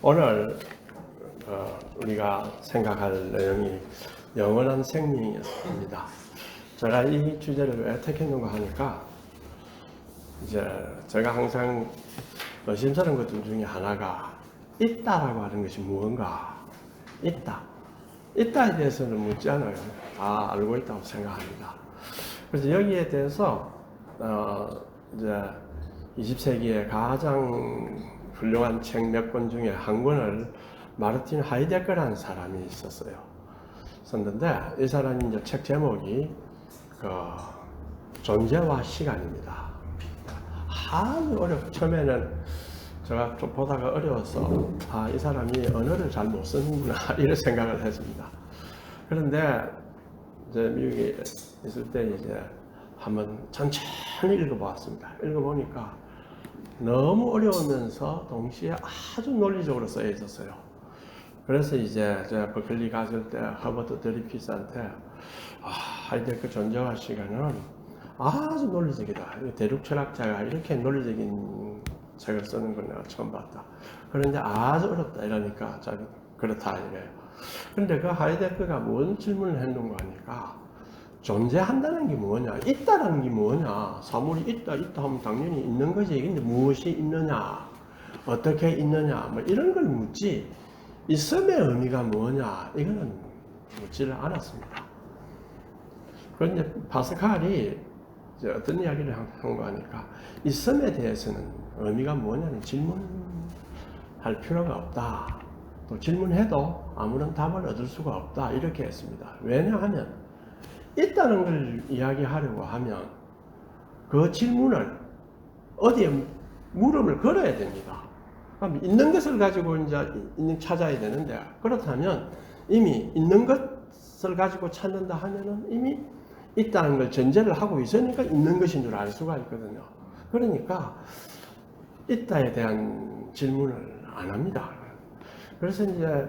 오늘 우리가 생각할 내용이 영원한 생명이었습니다. 제가 이 주제를 왜 택했는가 하니까 이제 제가 항상 의심스러운 것들 중에 하나가 있다라고 하는 것이 무언가 있다에 대해서는 묻지 않아요. 다 알고 있다고 생각합니다. 그래서 여기에 대해서 이제 20세기의 가장 훌륭한 책 몇 권 중에 한 권을 마르틴 하이데거라는 사람이 썼는데 이 사람이 이제 책 제목이 존재와 시간입니다. 처음에는 제가 좀 보다가 어려워서 이 사람이 언어를 잘 못 쓰는구나 이런 생각을 했습니다. 그런데 이제 미국에 있을 때 이제 한번 천천히 읽어보았습니다. 읽어보니까 너무 어려우면서 동시에 아주 논리적으로 쓰여 있었어요. 그래서 이제 제가 버클리 갔을 때 허버트 드리피스한테 하이데거 존재와 시간은 아주 논리적이다. 대륙 철학자가 이렇게 논리적인 책을 쓰는 걸 내가 처음 봤다. 그런데 아주 어렵다 이러니까 그렇다 이래요. 근데 그 하이데거가 뭔 질문을 했는가 하니까 존재한다는 게 뭐냐, 있다라는 게 뭐냐, 사물이 있다 하면 당연히 있는 거지. 근데 무엇이 있느냐, 어떻게 있느냐, 뭐 이런 걸 묻지, 있음의 의미가 뭐냐, 이거는 묻지를 않았습니다. 그런데 파스칼이 이제 어떤 이야기를 한 거 하니까, 있음에 대해서는 의미가 뭐냐는 질문할 필요가 없다. 또 질문해도 아무런 답을 얻을 수가 없다. 이렇게 했습니다. 왜냐하면, 있다는 걸 이야기하려고 하면 그 질문을 어디에 물음을 걸어야 됩니다. 그럼 있는 것을 가지고 이제 찾아야 되는데, 그렇다면 이미 있는 것을 가지고 찾는다 하면은 이미 있다는 걸 전제를 하고 있으니까 있는 것인 줄 알 수가 있거든요. 그러니까 있다에 대한 질문을 안 합니다. 그래서 이제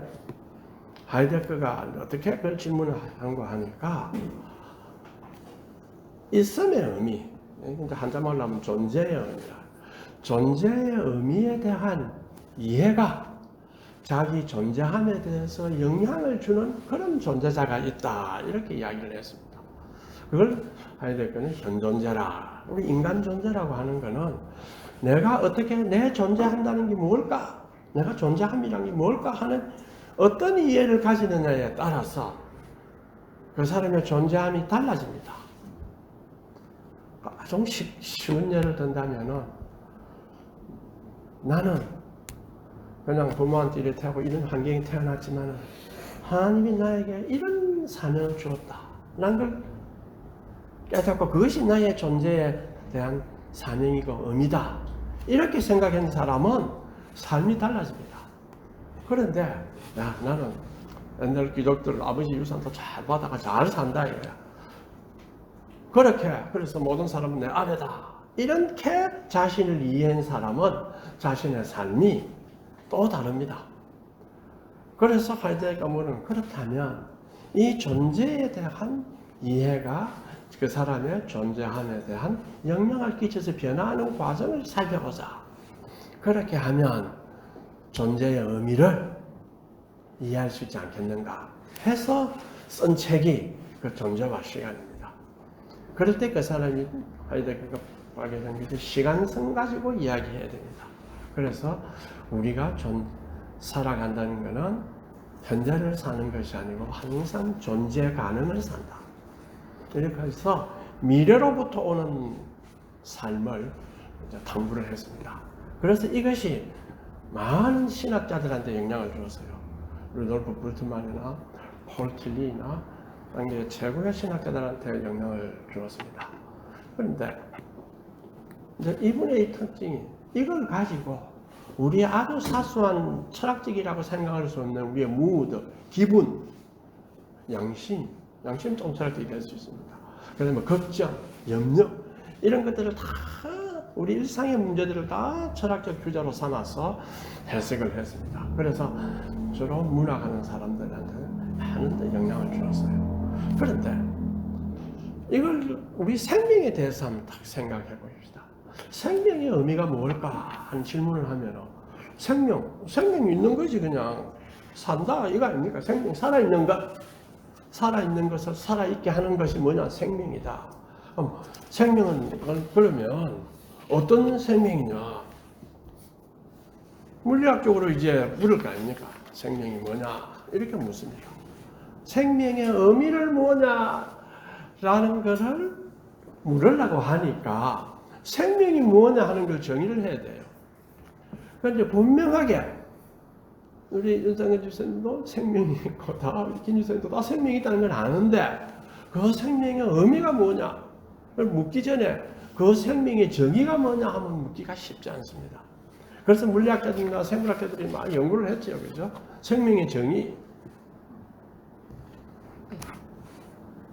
하이데거가 어떻게 그 질문을 한거 하니까 있음의 의미, 한자말로 하면 존재의 의미라. 존재의 의미에 대한 이해가 자기 존재함에 대해서 영향을 주는 그런 존재자가 있다. 이렇게 이야기를 했습니다. 그걸 하이데거는 현존재라. 우리 인간 존재라고 하는 거는 내가 어떻게 내 존재한다는 게 뭘까? 내가 존재함이란 게 뭘까 하는 어떤 이해를 가지느냐에 따라서 그 사람의 존재함이 달라집니다. 좀 쉬운 예를 든다면은 나는 그냥 부모한테 이렇게 하고 이런 환경에 태어났지만은 하나님이 나에게 이런 사명을 주었다. 난 걸 깨닫고 그것이 나의 존재에 대한 사명이고 의미다. 이렇게 생각하는 사람은 삶이 달라집니다. 그런데 나는 옛날 귀족들 아버지 유산도 잘 받아가 잘 산다 이거야. 그래서 모든 사람은 내 아래다. 이렇게 자신을 이해한 사람은 자신의 삶이 또 다릅니다. 그래서 하이데거는 그렇다면 이 존재에 대한 이해가 그 사람의 존재함에 대한 영향을 끼쳐서 변화하는 과정을 살펴보자. 그렇게 하면 존재의 의미를 이해할 수 있지 않겠는가 해서 쓴 책이 그 존재와 시간입니다. 그럴 때 그 사람이 하이데거가 발견한 것이 시간성 가지고 이야기해야 됩니다. 그래서 우리가 살아간다는 것은 현재를 사는 것이 아니고 항상 존재 가능을 산다. 이렇게 해서 미래로부터 오는 삶을 탐구를 했습니다. 그래서 이것이 많은 신학자들한테 영향을 주었어요. 루돌프 불트만이나 폴 틸리나 당대 최고의 신학자들한테 영향을 주었습니다. 그런데 이제 이분의 이 특징이 이걸 가지고 우리의 아주 사소한 철학적이라고 생각할 수 없는 우리의 무드, 기분, 양심 좀 철학적이 될 수 있습니다. 그래서 뭐 걱정, 염려 이런 것들을 다 우리 일상의 문제들을 다 철학적 주제로 삼아서 해석을 했습니다. 그래서 주로 문학하는 사람들한테는 많은 영향을 주었어요. 그런데 이걸 우리 생명에 대해서 한번 딱 생각해 봅시다. 생명의 의미가 뭘까 하는 질문을 하면 생명이 있는 거지. 그냥 산다 이거 아닙니까? 생명, 살아있는 것을 살아있게 하는 것이 뭐냐? 생명이다. 생명은 그러면 어떤 생명이냐? 물리학적으로 이제 물을 거 아닙니까? 생명이 뭐냐? 이렇게 묻습니다. 생명의 의미를 뭐냐라는 것을 물으려고 하니까 생명이 뭐냐 하는 걸 정의를 해야 돼요. 그런데 분명하게 우리 윤상현 주선생님도 생명이 있고 김 주선생님도 다 생명이 있다는 걸 아는데 그 생명의 의미가 뭐냐 묻기 전에 그 생명의 정의가 뭐냐 하면 묻기가 쉽지 않습니다. 그래서 물리학자들이나 생물학자들이 많이 연구를 했죠. 그죠? 생명의 정의,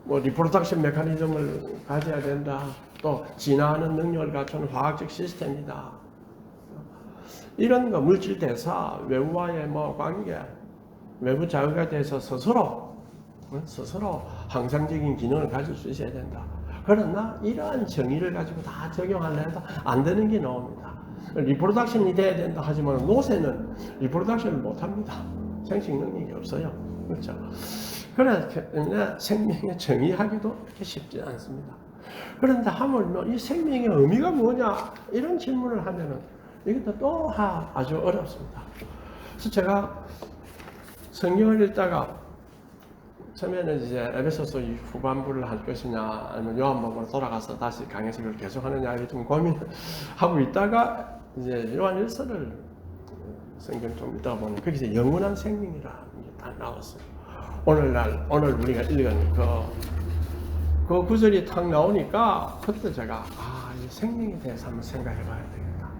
리프로덕션 메커니즘을 가져야 된다. 또 진화하는 능력을 갖춘 화학적 시스템이다. 이런 거 물질 대사, 외부와의 관계, 외부 자극에 대해서 스스로 항상적인 기능을 가질 수 있어야 된다. 그러나 이러한 정의를 가지고 다 적용하려 해도 안 되는 게 나옵니다. 리프로덕션이 돼야 된다 하지만 노새는 리프로덕션을 못합니다. 생식 능력이 없어요. 그렇죠? 그래서 생명의 정의하기도 그렇게 쉽지 않습니다. 그런데 하물며 이 생명의 의미가 뭐냐 이런 질문을 하면은 이것도 또 아주 어렵습니다. 그래서 제가 성경을 읽다가 처음에는 이제 에베소서 후반부를 할 것이냐 아니면 요한복음으로 돌아가서 다시 강해석을 계속하느냐 이렇게 좀 고민하고 있다가 이제 요한 1서를 성경 좀 읽다가 보니 거기서 영원한 생명이라는 게 다 나왔어요. 오늘 우리가 읽은 그 구절이 탁 나오니까 그때 제가 이 생명에 대해서 한번 생각해 봐야 되겠다.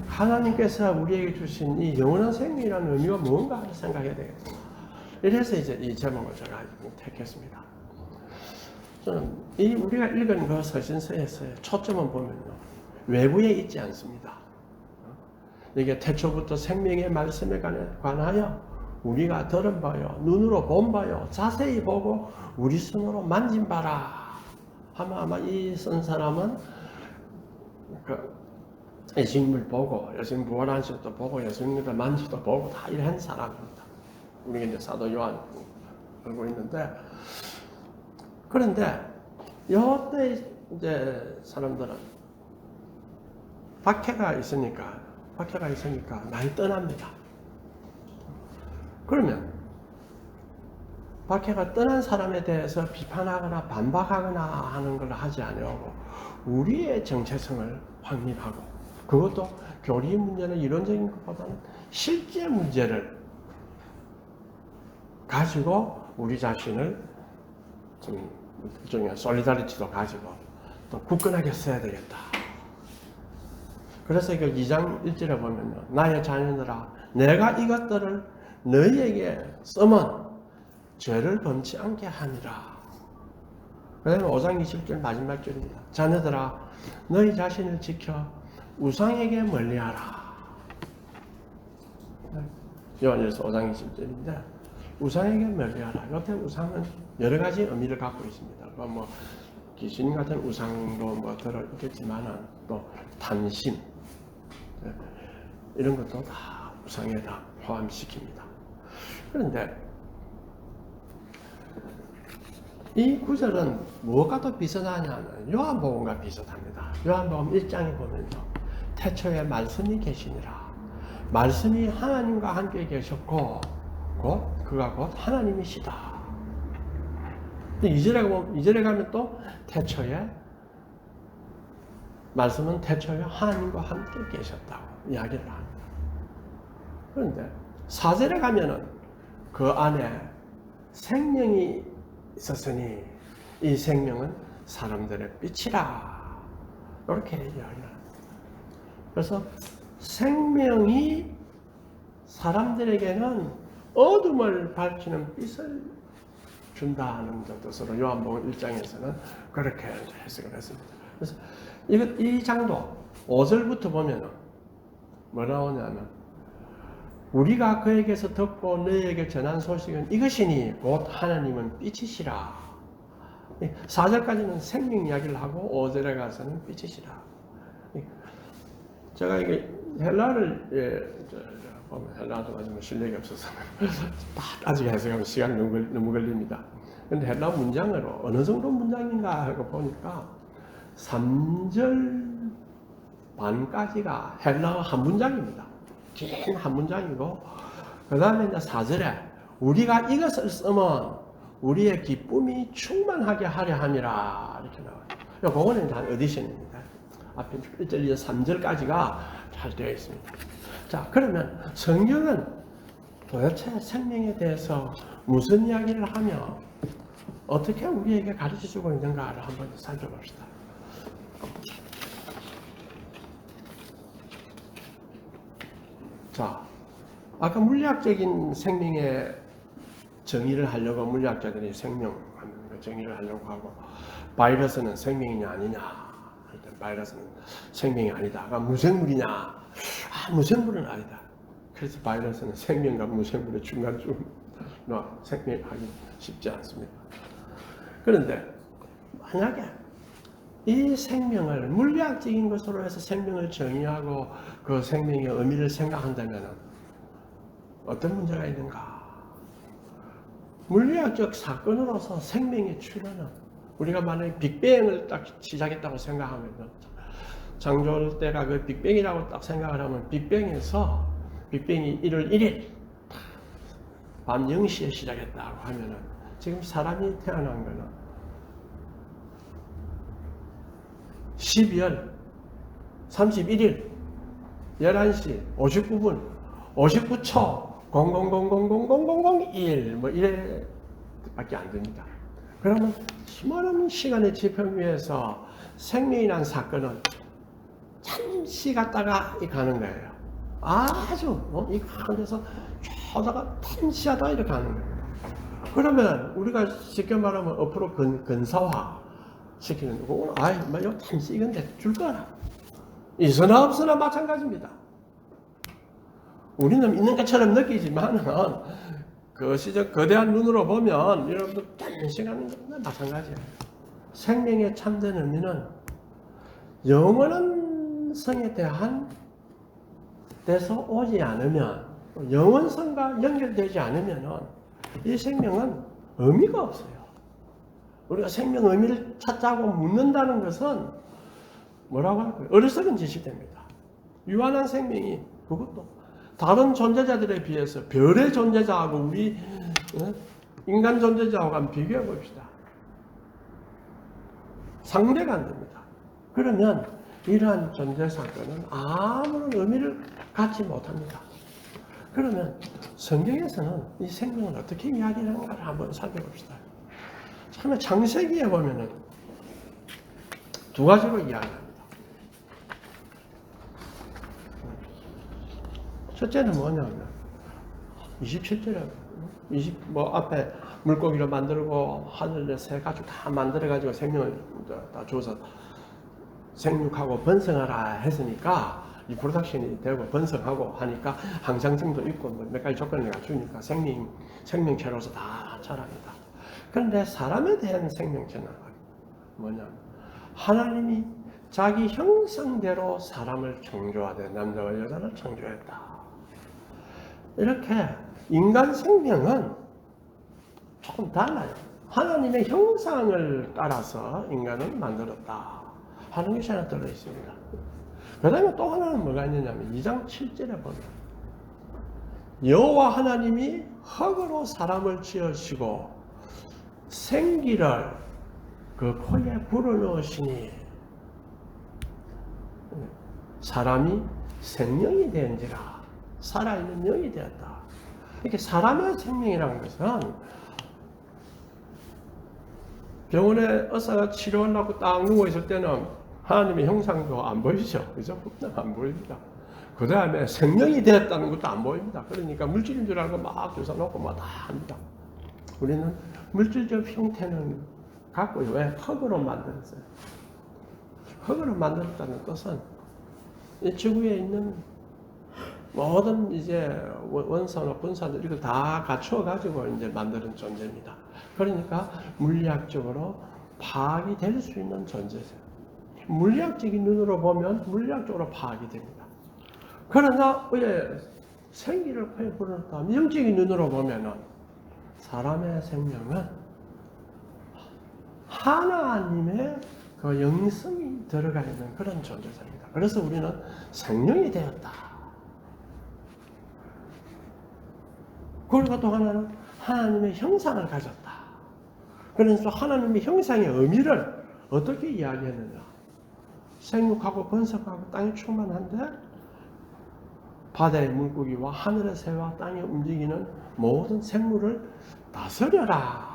하나님께서 우리에게 주신 이 영원한 생명이라는 의미가 뭔가 하는 생각해야 되겠다. 이래서 이제 이 제목을 제가 택했습니다. 저는 우리가 읽은 그 서신서에서의 초점은 보면요. 외부에 있지 않습니다. 이게 태초부터 생명의 말씀에 관하여 우리가 들은 바요, 눈으로 본 바요, 자세히 보고 우리 손으로 만진 바라 하면 아마 이 쓴 사람은 예수님을 보고 예수님 부활하신 것도 보고 예수님을 만지도 보고 다 이런 사람입니다. 우리가 이제 사도 요한 알고 있는데 그런데 이때 이제 사람들은 박해가 있으니까 많이 떠납니다. 그러면 박해가 떠난 사람에 대해서 비판하거나 반박하거나 하는 걸 하지 아니하고 우리의 정체성을 확립하고 그것도 교리 문제는 이론적인 것보다는 실제 문제를 가지고 우리 자신을 좀 일종의 솔리다리티도 가지고 또 굳건하게 써야 되겠다. 그래서 그 2장 1절에 보면요. 나의 자녀들아 내가 이것들을 너희에게 쓰면 죄를 범치 않게 하니라. 그 다음에 5장 20절 마지막 절입니다. 자녀들아 너희 자신을 지켜 우상에게 멀리하라. 요한일서 5장 20절인데 우상에게 멀리하라. 이때 우상은 여러 가지 의미를 갖고 있습니다. 귀신 같은 우상도 들어있겠지만은 또 탐심 이런 것도 다 우상에 다 포함시킵니다. 그런데 이 구절은 무엇과 또 비슷하냐면 요한복음과 비슷합니다. 요한복음 1장에 보면요. 태초에 말씀이 계시니라. 말씀이 하나님과 함께 계셨고 그가 곧 하나님이시다. 2절에 가면 또 태초에 말씀은 태초에 하나님과 함께 계셨다고 이야기를 합니다. 그런데 4절에 가면은 그 안에 생명이 있었으니 이 생명은 사람들의 빛이라 이렇게 이야기를 합니다. 그래서 생명이 사람들에게는 어둠을 밝히는 빛을 준다는 뜻으로 요한복음 1장에서는 그렇게 해석을 했습니다. 그래서 이 장도 5절부터 보면은 뭐 나오냐면 우리가 그에게서 듣고 너희에게 전한 소식은 이것이니 곧 하나님은 빛이시라. 4절까지는 생명 이야기를 하고 5절에 가서는 빛이시라. 제가 이게 헬라를 보면 헬라도 아직 실력이 없어서 아직 해석하면 시간이 너무 걸립니다. 근데 헬라 문장으로 어느 정도 문장인가 하고 보니까 3절 반까지가 헬라어 한 문장입니다. 긴 한 문장이고, 그 다음에 이제 4절에 우리가 이것을 쓰면 우리의 기쁨이 충만하게 하려 함이라 이렇게 나와요. 그거는 다 어디션입니다. 앞에 1절, 2절, 3절까지가 잘 되어 있습니다. 자, 그러면 성경은 도대체 생명에 대해서 무슨 이야기를 하며 어떻게 우리에게 가르쳐주고 있는가를 한번 살펴봅시다. 자, 아까 물리학적인 생명의 정의를 하려고 물리학자들이 생명 정의를 하려고 하고, 바이러스는 생명이냐 아니냐, 바이러스는 생명이 아니다. 무생물이냐? 무생물은 아니다. 그래서 바이러스는 생명과 무생물의 중간쯤 생명하기 쉽지 않습니다. 그런데 만약에 이 생명을 물리학적인 것으로 해서 생명을 정의하고 그 생명의 의미를 생각한다면 어떤 문제가 있는가? 물리학적 사건으로서 생명의 출현은, 우리가 만약에 빅뱅을 딱 시작했다고 생각하면, 창조 때가 그 빅뱅이라고 딱 생각을 하면, 빅뱅에서 빅뱅이 1월 1일 밤 0시에 시작했다고 하면은, 지금 사람이 태어난 거는 12월 31일 11시 59분 59초 00000001 뭐 이래 밖에 안 됩니다. 그러면 수많은 시간의 지평위에서 생명이라는 사건은 잠시 갔다가 가는 거예요. 아주 이 가운데서 저다가 잠시 하다가 이렇게 가는 거예요. 그러면 우리가 쉽게 말하면 앞으로 근사화 시키는 거고, 뭐 잠시 이건 줄 거라. 있으나 없으나 마찬가지입니다. 우리는 있는 것처럼 느끼지만은 그 시절 거대한 눈으로 보면 여러분들 잠시 가는 건 마찬가지예요. 생명의 참된 의미는 영원한 성에 대한 데서 오지 않으면, 영원성과 연결되지 않으면 이 생명은 의미가 없어요. 우리가 생명 의미를 찾자고 묻는다는 것은 뭐라고 할까요? 어리석은 짓이 됩니다. 유한한 생명이 그것도 다른 존재자들에 비해서 별의 존재자하고 우리 인간 존재자하고 한번 비교해 봅시다. 상대가 안 됩니다. 그러면 이러한 존재 사건은 아무런 의미를 갖지 못합니다. 그러면 성경에서는 이 생명을 어떻게 이야기하는가를 한번 살펴봅시다. 처음에 창세기에 보면은 두 가지로 이야기합니다. 첫째는 뭐냐면 27절에 앞에 물고기를 만들고 하늘에 새 가지고 다 만들어 가지고 생명을 다 줘서 생육하고 번성하라 했으니까 이 프로덕션이 되고 번성하고 하니까 항상성도 있고 몇 가지 조건을 갖추니까 생명체로서 다 자랍니다. 그런데 사람에 대한 생명체는 뭐냐면 하나님이 자기 형상대로 사람을 창조하되 남자와 여자를 창조했다. 이렇게 인간 생명은 조금 달라요. 하나님의 형상을 따라서 인간을 만들었다 하는 것이 하나 들어있습니다. 그 다음에 또 하나는 뭐가 있느냐면 2장 7절에 보면 여호와 하나님이 흙으로 사람을 지으시고 생기를 그 코에 불어넣으시니 사람이 생명이 되는지라, 살아있는 영이 되었다. 이렇게 사람의 생명이라는 것은 병원에 의사가 치료하려고 딱 누워있을 때는 하나님의 형상도 안 보이죠. 그죠? 안 보입니다. 그 다음에 생명이 되었다는 것도 안 보입니다. 그러니까 물질인 줄 알고 막 주사 놓고 막 다 합니다. 우리는 물질적 형태는 갖고요. 왜? 흙으로 만들었어요. 흙으로 만들었다는 뜻은 이 지구에 있는 모든 이제 원소나 분사들 이걸 다 갖추어 가지고 이제 만드는 존재입니다. 그러니까 물리학적으로 파악이 될 수 있는 존재죠. 물리학적인 눈으로 보면 물리학적으로 파악이 됩니다. 그러나 왜 생기를 코에 불어넣다 영적인 눈으로 보면은 사람의 생명은 하나님의 그 영성이 들어가 있는 그런 존재입니다. 그래서 우리는 생명이 되었다. 그리고 또 하나는 하나님의 형상을 가졌다. 그래서 하나님의 형상의 의미를 어떻게 이야기했느냐. 생육하고 번성하고 땅이 충만한데 바다의 물고기와 하늘의 새와 땅에 움직이는 모든 생물을 다스려라.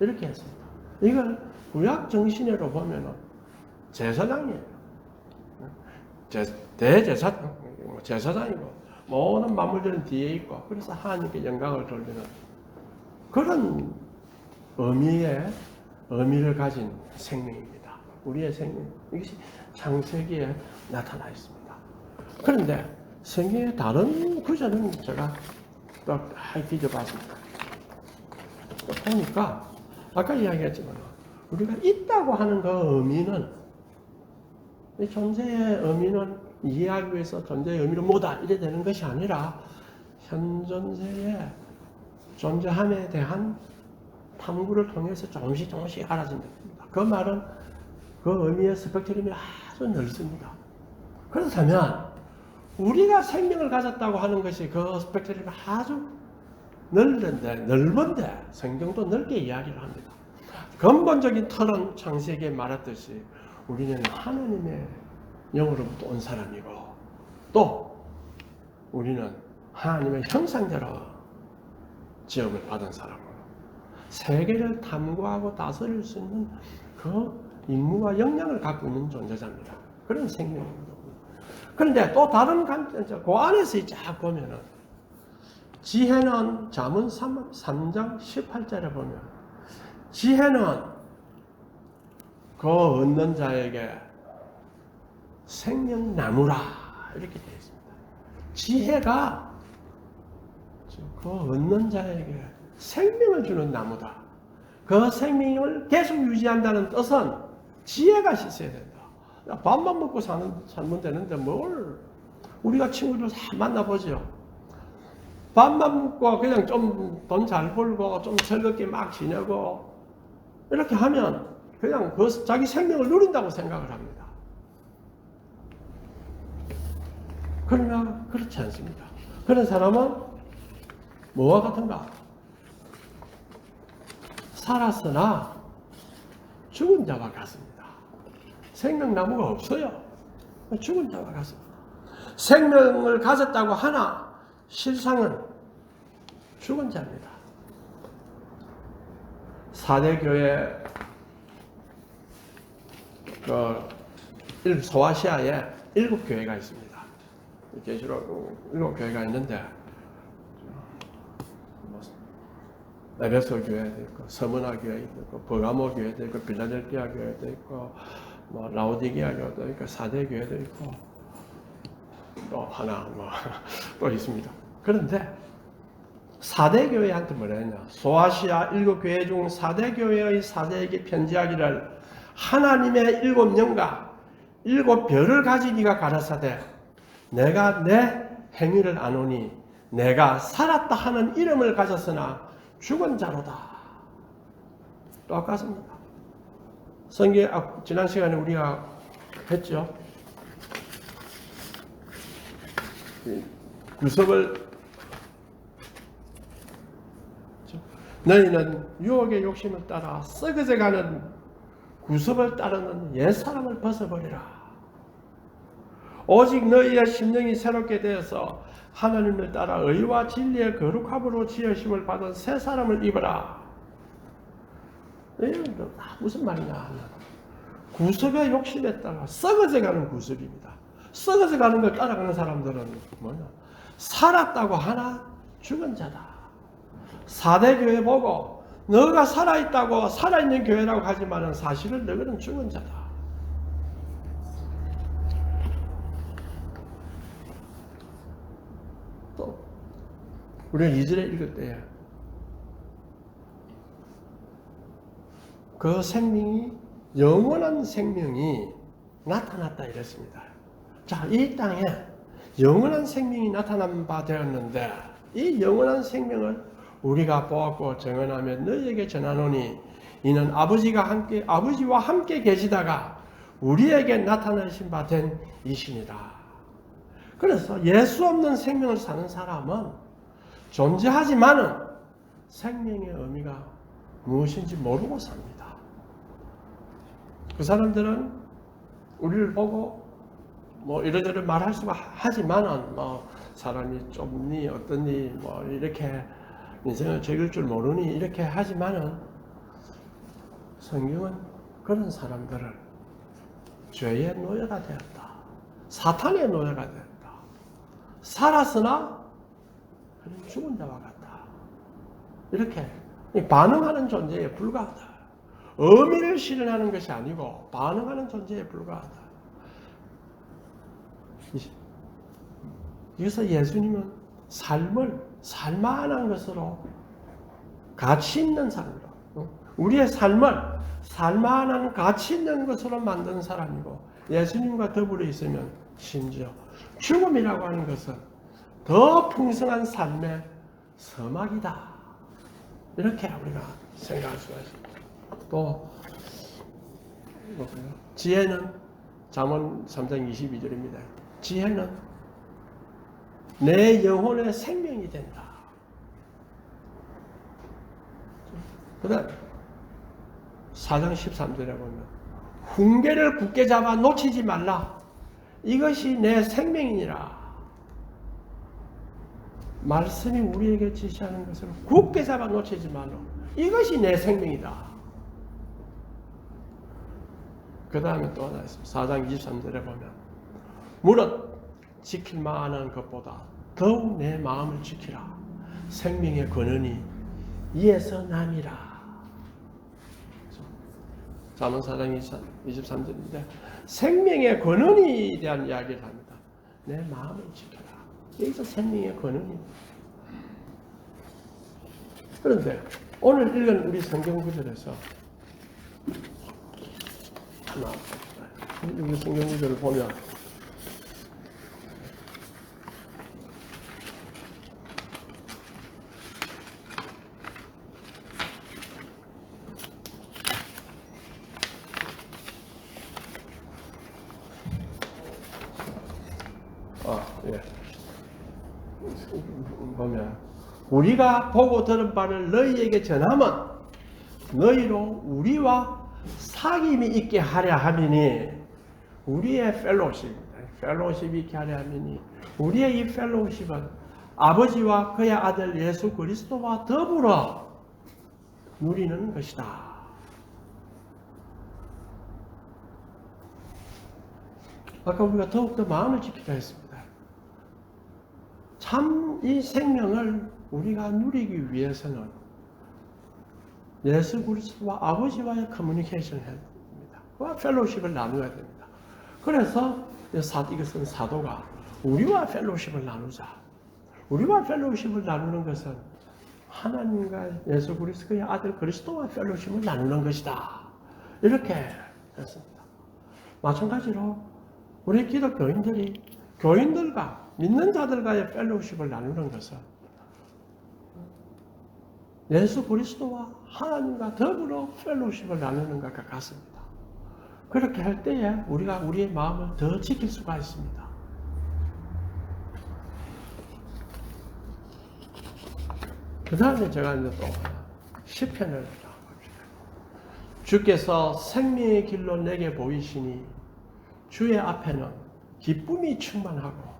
이렇게 했습니다. 이걸 구약 정신으로 보면 제사장이에요. 제사장이고 모든 만물들은 뒤에 있고 그래서 하나님께 영광을 돌리는 그런 의미를 가진 생명입니다. 우리의 생명 이것이 창세기에 나타나 있습니다. 그런데 성경의 다른 구절은 제가 또 뒤져봤습니다. 보니까 아까 이야기했지만 우리가 있다고 하는 그 의미는 이 존재의 의미는 이해하기 위해서 존재의 의미는 뭐다 이래 되는 것이 아니라 현 존재의 존재함에 대한 탐구를 통해서 조금씩 알아진다. 그 말은 그 의미의 스펙트럼이 아주 넓습니다. 그렇다면 우리가 생명을 가졌다고 하는 것이 그 스펙트럼이 아주 넓은데 성경도 넓게 이야기를 합니다. 근본적인 틀은 창세기에 말했듯이 우리는 하나님의 영으로부터 온 사람이고 또 우리는 하나님의 형상대로 지음을 받은 사람으로 세계를 탐구하고 다스릴 수 있는 그 임무와 역량을 갖고 있는 존재자입니다. 그런 생명입니다. 그런데 또 다른 관점, 그 안에서 쫙 보면은 지혜는 잠언 3장 18절에 보면 지혜는 그 얻는 자에게 생명나무라 이렇게 되어 있습니다. 지혜가 그 얻는 자에게 생명을 주는 나무다. 그 생명을 계속 유지한다는 뜻은 지혜가 있어야 된다. 밥만 먹고 살면 되는데 뭘 우리가 친구들 다 만나보죠. 밥만 먹고 그냥 좀 돈 잘 벌고 좀 즐겁게 막 지내고 이렇게 하면 그냥 그 자기 생명을 누린다고 생각을 합니다. 그러나 그렇지 않습니다. 그런 사람은 뭐와 같은가? 살았으나 죽은 자와 같습니다. 생명나무가 없어요. 죽은 자와 같습니다. 생명을 가졌다고 하나 실상은 죽은 자입니다. 4대 교회 소아시아에 7교회가 있습니다. 계시록 7교회가 있는데 에베소 교회도 있고 서문화 교회도 있고 버가모 교회도 있고 빌라델피아 교회도 있고 뭐 라오디게아 교회도 있고 4대 교회도 있고 또 하나 또 있습니다. 그런데 4대 교회한테 뭐라 했냐? 소아시아 7교회 중 4대 교회의 4대에게 편지하기를 하나님의 7영과 7별을 가진 이가 가라사대 내가 내 행위를 아노니 내가 살았다 하는 이름을 가졌으나 죽은 자로다. 똑같습니다. 성경 지난 시간에 우리가 했죠. 구습을 너희는 유혹의 욕심을 따라 썩어져가는 구습을 따르는 옛사람을 벗어버리라. 오직 너희의 심령이 새롭게 되어서 하나님을 따라 의와 진리의 거룩함으로 지으심을 받은 새 사람을 입어라. 이건 무슨 말이냐? 구습의 욕심에 따라 썩어져가는 구습입니다. 썩어져가는 걸 따라가는 사람들은 뭐냐? 살았다고 하나 죽은 자다. 4대 교회 보고 너가 살아있다고 살아있는 교회라고 하지만 사실은 너희는 죽은 자다. 또 우리가 2절에 읽을 때 그 생명이 영원한 생명이 나타났다 이랬습니다. 자, 이 땅에 영원한 생명이 나타난 바 되었는데 이 영원한 생명을 우리가 보았고 정언하며 너희에게 전하노니 이는 아버지와 함께 계시다가 우리에게 나타나신 바 된 이신이다. 그래서 예수 없는 생명을 사는 사람은 존재하지만은 생명의 의미가 무엇인지 모르고 삽니다. 그 사람들은 우리를 보고 뭐 이러저러 말할 수가 하지만은 뭐 사람이 좁니 어떠니 뭐 이렇게 인생을 즐길 줄 모르니 이렇게 하지만은 성경은 그런 사람들을 죄의 노예가 되었다. 사탄의 노예가 되었다. 살았으나 죽은 자와 같다. 이렇게 반응하는 존재에 불과하다. 의미를 실현하는 것이 아니고 반응하는 존재에 불과하다. 여기서 예수님은 삶을 살만한 것으로 가치 있는 삶으로 우리의 삶을 살만한 가치 있는 것으로 만든 사람이고 예수님과 더불어 있으면 심지어 죽음이라고 하는 것은 더 풍성한 삶의 서막이다. 이렇게 우리가 생각할 수가 있습니다. 또 지혜는 잠언 3장 22절입니다. 지혜는 내 영혼의 생명이 된다. 그 다음 4장 13절에 보면 훈계를 굳게 잡아 놓치지 말라. 이것이 내 생명이니라. 말씀이 우리에게 지시하는 것을 굳게 잡아 놓치지 말라. 이것이 내 생명이다. 그 다음에 또 하나 있습니다. 4장 23절에 보면 무릇 지킬 만한 것보다 더욱 내 마음을 지키라. 생명의 근원이 이에서 남이라. 잠언 4장 23절인데 생명의 근원에 대한 이야기를 합니다. 내 마음을 지켜라. 여기서 생명의 근원입니다. 그런데 오늘 읽은 우리 성경 구절에서 여기 성경 구절을 보면 보면 우리가 보고 들은 바를 너희에게 전하면 너희로 우리와 사귐이 있게 하려 함이니 우리의 펠로우십이 있게 하려 함이니 우리의 이 펠로우십은 아버지와 그의 아들 예수 그리스도와 더불어 누리는 것이다. 아까 우리가 더욱더 마음을 지키라 했습니다. 참 이 생명을 우리가 누리기 위해서는 예수 그리스도와 아버지와의 커뮤니케이션을 해야 됩니다. 그와 펠로우십을 나누어야 됩니다. 그래서 이것은 사도가 우리와 펠로우십을 나누자. 우리와 펠로우십을 나누는 것은 하나님과 예수 그리스도의 아들 그리스도와 펠로우십을 나누는 것이다. 이렇게 했습니다. 마찬가지로 우리 기독교인들이 교인들과 믿는 자들과의 펠로우십을 나누는 것은 예수 그리스도와 하나님과 더불어 펠로우십을 나누는 것과 같습니다. 그렇게 할 때에 우리가 우리의 마음을 더 지킬 수가 있습니다. 그 다음에 제가 이제 또 시편을 봅시다. 주께서 생명의 길로 내게 보이시니 주의 앞에는 기쁨이 충만하고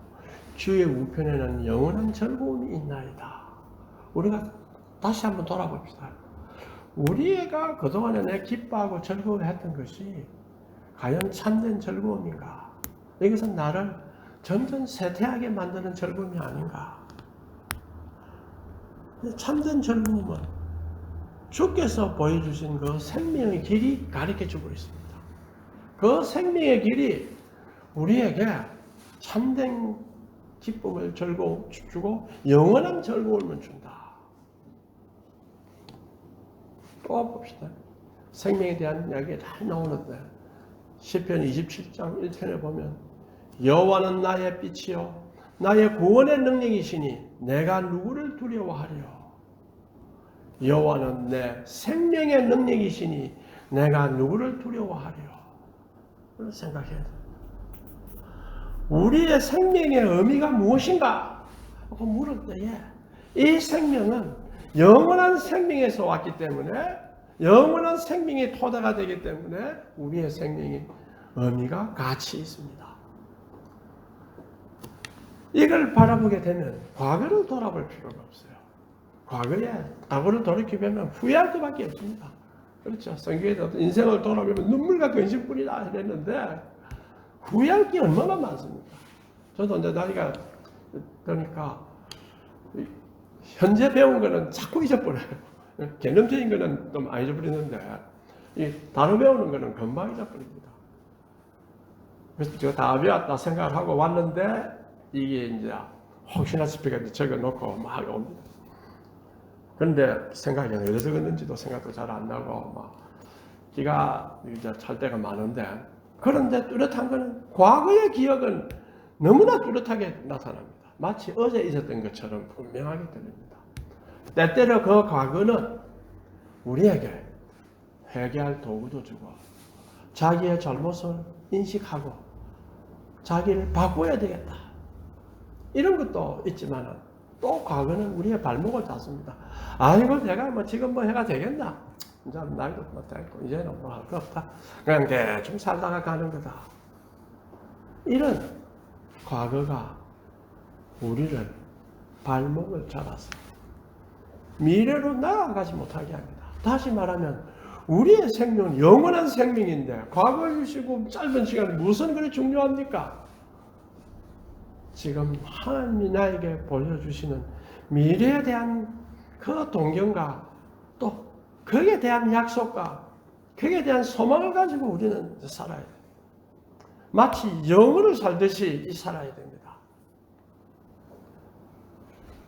주의 우편에는 영원한 즐거움이 있나이다. 우리가 다시 한번 돌아봅시다. 우리가 그동안에 내 기뻐하고 즐거워했던 것이 과연 참된 즐거움인가? 이것은 나를 점점 쇠퇴하게 만드는 즐거움이 아닌가? 참된 즐거움은 주께서 보여주신 그 생명의 길이 가르쳐주고 있습니다. 그 생명의 길이 우리에게 참된 기쁨을 주고 영원한 즐거움을 준다. 또 봅시다. 생명에 대한 이야기가 다 나오는데 시편 27장 1편에 보면 여호와는 나의 빛이요 나의 구원의 능력이시니 내가 누구를 두려워하리요. 여호와는 내 생명의 능력이시니 내가 누구를 두려워하리요. 그런 생각해야 돼. 우리의 생명의 의미가 무엇인가? 하고 물을 때에 이 생명은 영원한 생명에서 왔기 때문에 영원한 생명이 토대가 되기 때문에 우리의 생명의 의미가 가치 있습니다. 이걸 바라보게 되면 과거를 돌아볼 필요가 없어요. 과거를 돌이키면 후회할 수밖에 없습니다. 그렇죠. 성경에도 인생을 돌아보면 눈물과 근심뿐이다 이랬는데 후회할 게 얼마나 많습니까? 저도 이제 나이가 드니까 현재 배운 거는 자꾸 잊어버려요. 개념적인 거는 좀 안 잊어버리는데 이 단어 배우는 거는 금방 잊어버립니다. 그래서 제가 다 배웠다 생각을 하고 왔는데 이게 이제 혹시나 싶어서 적어놓고 막 옵니다. 그런데 생각이 어디서 적었는지도 생각도 잘 안 나고 막 기가 이제 찰 때가 많은데 그런데 뚜렷한 거는 과거의 기억은 너무나 뚜렷하게 나타납니다. 마치 어제 있었던 것처럼 분명하게 들립니다. 때때로 그 과거는 우리에게 회개할 도구도 주고 자기의 잘못을 인식하고 자기를 바꿔야 되겠다. 이런 것도 있지만 또 과거는 우리의 발목을 잡습니다. 아이고 내가 뭐 지금 뭐 해가 되겠나? 이제 나이도 뭐 됐고 이제는 뭐 할 거 없다. 그냥 대충 살다가 가는 거다. 이런 과거가 우리를 발목을 잡아서 미래로 나아가지 못하게 합니다. 다시 말하면 우리의 생명은 영원한 생명인데 과거에 주시고 짧은 시간에 무슨 그리 중요합니까? 지금 하나님이 나에게 보여주시는 미래에 대한 그 동경과 또 거기에 대한 약속과 거기에 대한 소망을 가지고 우리는 살아야 돼요. 마치 영혼을 살듯이 살아야 됩니다.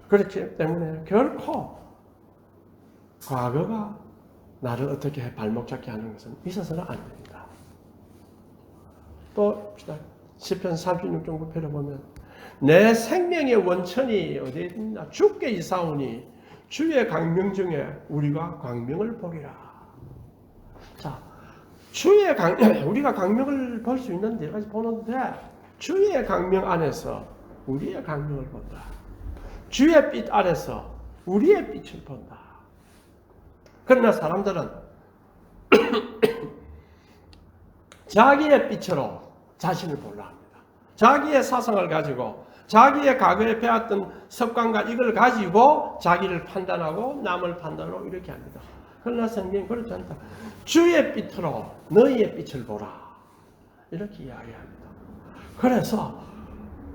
그렇기 때문에 결코 과거가 나를 어떻게 발목 잡게 하는 것은 있어서는 안 됩니다. 또 시편 36편 보면 내 생명의 원천이 어디에 있나 주께 이사오니 주의 광명 중에 우리가 광명을 보리라. 자, 우리가 광명을 볼 수 있는 여러 가지 보는데 주의 광명 안에서 우리의 광명을 본다. 주의 빛 아래서 우리의 빛을 본다. 그러나 사람들은 자기의 빛으로 자신을 보려 합니다. 자기의 사상을 가지고 자기의 과거에 배웠던 습관과 이걸 가지고 자기를 판단하고 남을 판단하고 이렇게 합니다. 그러나 성경은 그렇지 않다. 주의 빛으로 너희의 빛을 보라. 이렇게 이야기합니다. 그래서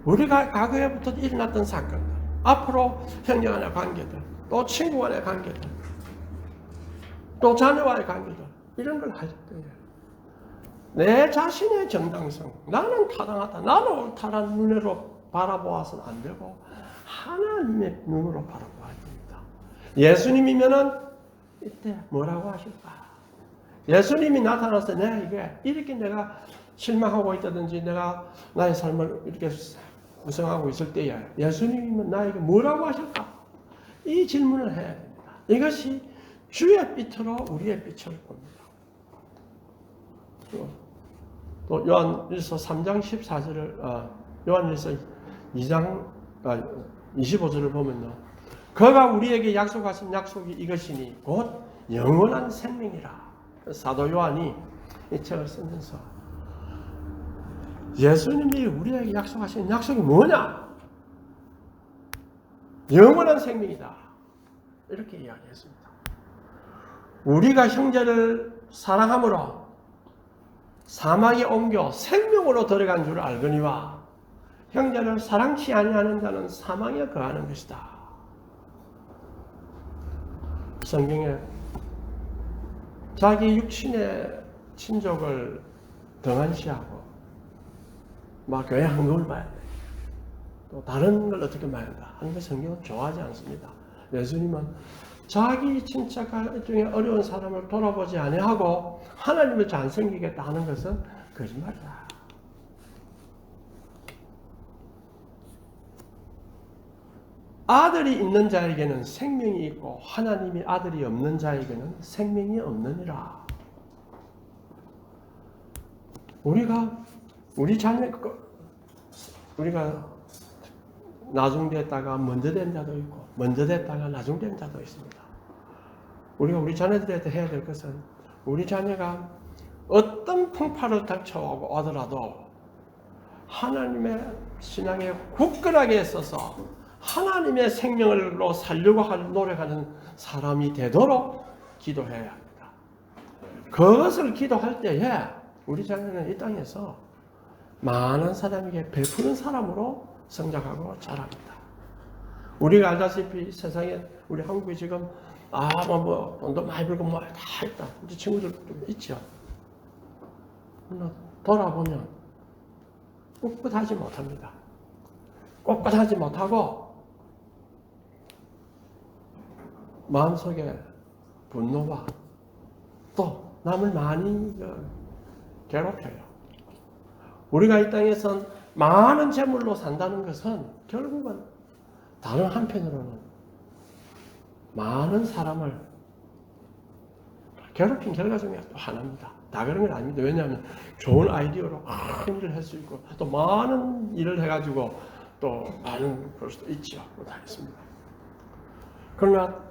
우리가 과거에부터 일어났던 사건들, 앞으로 형제 간의 관계들, 또 친구 간의 관계들, 또 자녀와의 관계들, 이런 걸 할 때에 내 자신의 정당성, 나는 타당하다, 나는 옳다라는 눈으로 바라보아서는 안 되고 하나님의 눈으로 바라보아야 됩니다. 예수님이면은 이때 뭐라고 하실까? 예수님이 나타나서 이렇게 내가 실망하고 있다든지 내가 나의 삶을 이렇게 구성하고 있을 때에 예수님이면 나에게 뭐라고 하실까? 이 질문을 해야 됩니다. 이것이 주의 빛으로 우리의 빛을 봅니다. 또 요한일서 3장 14절을 요한일서 2장 25절을 보면요. 그가 우리에게 약속하신 약속이 이것이니 곧 영원한 생명이라. 사도 요한이 이 책을 쓰면서 예수님이 우리에게 약속하신 약속이 뭐냐? 영원한 생명이다. 이렇게 이야기했습니다. 우리가 형제를 사랑함으로 사망이 옮겨 생명으로 들어간 줄 알거니와 형제를 사랑치 아니하는 자는 사망에 거하는 것이다. 성경에 자기 육신의 친족을 등한시하고 막 교회 한국을 봐야 돼. 또 다른 걸 어떻게 봐야 한다 하는 걸 성경은 좋아하지 않습니다. 예수님은 자기 친척 중에 어려운 사람을 돌아보지 아니하고 하나님을 잘 섬기겠다 하는 것은 거짓말이다. 아들이 있는 자에게는 생명이 있고 하나님이 아들이 없는 자에게는 생명이 없느니라. 우리 자녀, 우리가 나중됐다가 먼저 된 자도 있고 먼저 됐다가 나중된 자도 있습니다. 우리가 우리 자녀들한테 해야 될 것은 우리 자녀가 어떤 풍파를 닥쳐오더라도 하나님의 신앙에 굳건하게 있어서 하나님의 생명으로 살려고 노력하는 사람이 되도록 기도해야 합니다. 그것을 기도할 때에 우리 자녀는 이 땅에서 많은 사람에게 베푸는 사람으로 성장하고 자랍니다. 우리가 알다시피 세상에 우리 한국이 지금 돈도 많이 벌고 다 있다. 우리 친구들도 있죠. 돌아보면 꿋꿋하지 못합니다. 꿋꿋하지 못하고 마음속에 분노와 또 남을 많이 괴롭혀요. 우리가 이 땅에선 많은 재물로 산다는 것은 결국은 다른 한편으로는 많은 사람을 괴롭힌 결과 중에 또 하나입니다. 다 그런 건 아닙니다. 왜냐하면 좋은 아이디어로 큰 일을 할 수 있고 또 많은 일을 해가지고 또 많은 볼 수도 있죠. 다 있습니다. 그러나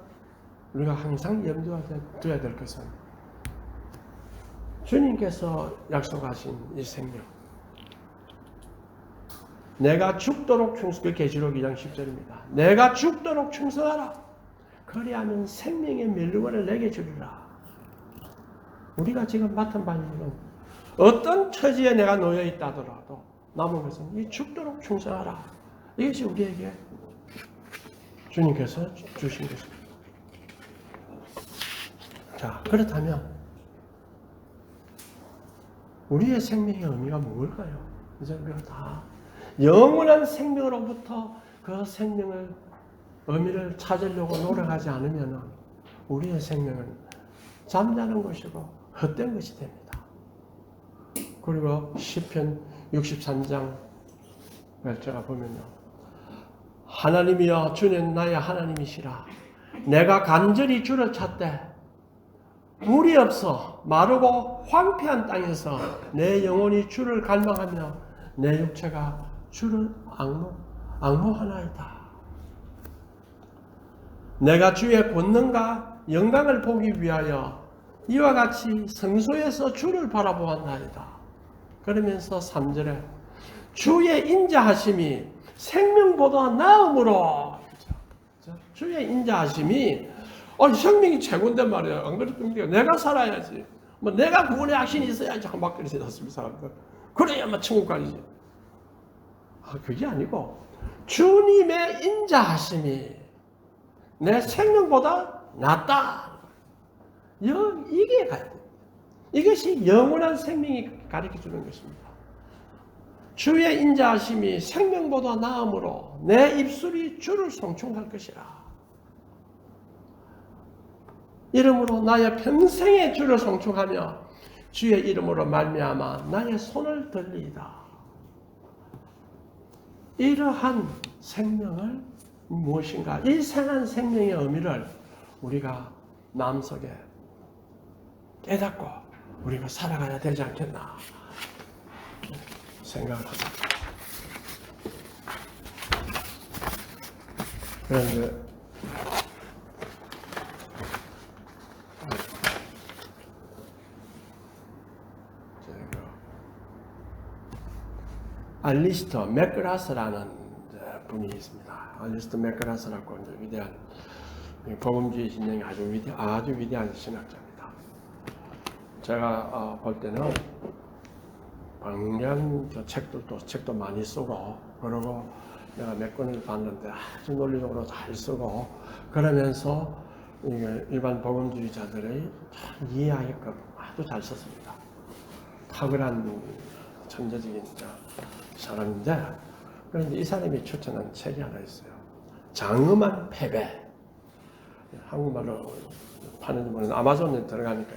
우리가 항상 염두에 둬야 될 것은 주님께서 약속하신 이 생명, 내가 죽도록 그 계시록 2장 10절입니다. 내가 죽도록 충성하라. 그리하면 생명의 멸류관을 내게 주리라. 우리가 지금 맡은 바는 어떤 처지에 내가 놓여 있다 하더라도 남은 것은 이 죽도록 충성하라. 이것이 우리에게 주님께서 주신 것입니다. 자, 그렇다면 우리의 생명의 의미가 무엇일까요? 이제 우리가 다 영원한 생명으로부터 그 생명을 의미를 찾으려고 노력하지 않으면 우리의 생명은 잠자는 것이고 헛된 것이 됩니다. 그리고 시편 63장 제가 보면요, 하나님이여 주는 나의 하나님이시라. 내가 간절히 주를 찾되 물이 없어 마르고 황폐한 땅에서 내 영혼이 주를 갈망하며 내 육체가 주를 앙모하나이다. 내가 주의 권능과 영광을 보기 위하여 이와 같이 성소에서 주를 바라보았나이다. 그러면서 3절에 주의 인자하심이 생명보다 나음으로, 주의 인자하심이 생명이 최고인데 말이야. 안 그렇습니까? 내가 살아야지. 내가 구원의 악신이 있어야지. 막 그러지 않습니까, 사람들? 그래야만 천국 가지. 그게 아니고 주님의 인자하심이 내 생명보다 낫다. 이게 가야 돼. 이것이 영원한 생명이 가르쳐주는 것입니다. 주의 인자하심이 생명보다 나음으로 내 입술이 주를 송축할 것이라. 이름으로 나의 평생의 주를 송축하며 주의 이름으로 말미암아 나의 손을 들리이다. 이러한 생명을 무엇인가, 이 생한 생명의 의미를 우리가 마음속에 깨닫고 우리가 살아가야 되지 않겠나 생각을 합니다. 그런데 알리스터 맥그라스라는 분이 있습니다. 알리스터 맥그라스라고 위대한 복음주의 진영의 아주 위대한 신학자입니다. 제가 볼 때는 방년 책도 많이 쓰고, 그러고 내가 몇 권을 봤는데 아주 논리적으로 잘 쓰고, 그러면서 일반 복음주의자들의 이해하게끔 아주 잘 썼습니다. 탁월한 천재적인 사람인데, 그런데 이 사람이 추천한 책이 하나 있어요. 장엄한 패배. 한국말로 파는지 모르는 아마존에 들어가니까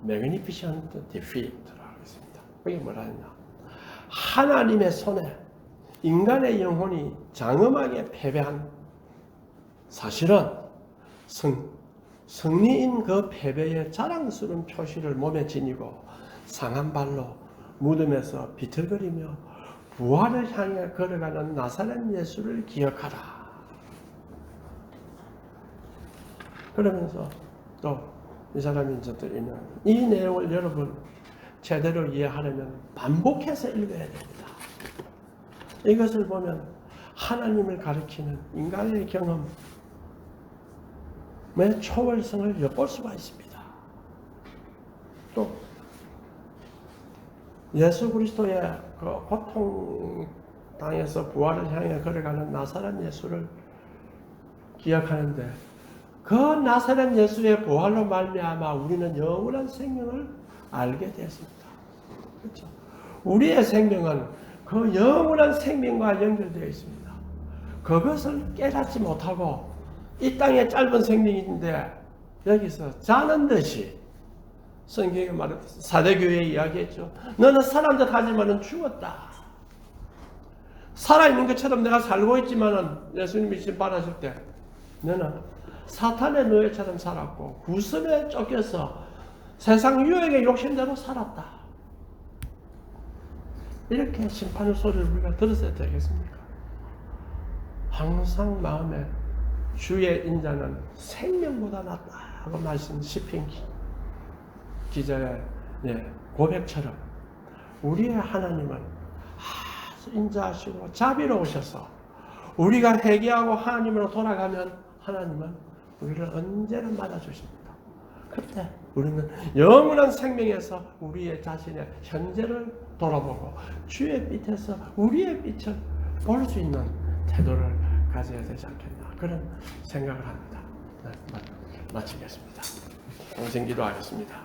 Magnificent Defeat라고 있습니다. 그게 뭐라 했냐? 하나님의 손에 인간의 영혼이 장엄하게 패배한 사실은 승리인 그 패배의 자랑스러운 표시를 몸에 지니고 상한 발로 무덤에서 비틀거리며 부활을 향해 걸어가는 나사렛 예수를 기억하라. 그러면서 또 이 사람이 이제 또 이 내용을 여러분 제대로 이해하려면 반복해서 읽어야 됩니다. 이것을 보면 하나님을 가리키는 인간의 경험의 초월성을 엿볼 수가 있습니다. 또 예수 그리스도의 그 고통 당에서 부활을 향해 걸어가는 나사렛 예수를 기억하는데 그 나사렛 예수의 부활로 말미암아 우리는 영원한 생명을 알게 되었습니다. 그렇죠? 우리의 생명은 그 영원한 생명과 연결되어 있습니다. 그것을 깨닫지 못하고 이 땅의 짧은 생명인데 여기서 자는 듯이 성경에 말했듯이 사대교회에 이야기했죠. 너는 사람 듯 하지만은 죽었다. 살아있는 것처럼 내가 살고 있지만은 예수님이 심판하실 때 너는 사탄의 노예처럼 살았고 구습에 쫓겨서 세상 유혹의 욕심대로 살았다. 이렇게 심판의 소리를 우리가 들었어야 되겠습니까? 항상 마음에 주의 인자는 생명보다 낫다 하고 말씀 시편 기자의 고백처럼 우리의 하나님은 아주 인자하시고 자비로우셔서 우리가 회개하고 하나님으로 돌아가면 하나님은 우리를 언제나 맞아주십니다. 그때 우리는 영원한 생명에서 우리의 자신의 현재를 돌아보고 주의 빛에서 우리의 빛을 볼 수 있는 태도를 가져야 되지 않겠나 그런 생각을 합니다. 마치겠습니다. 동생 기도하겠습니다.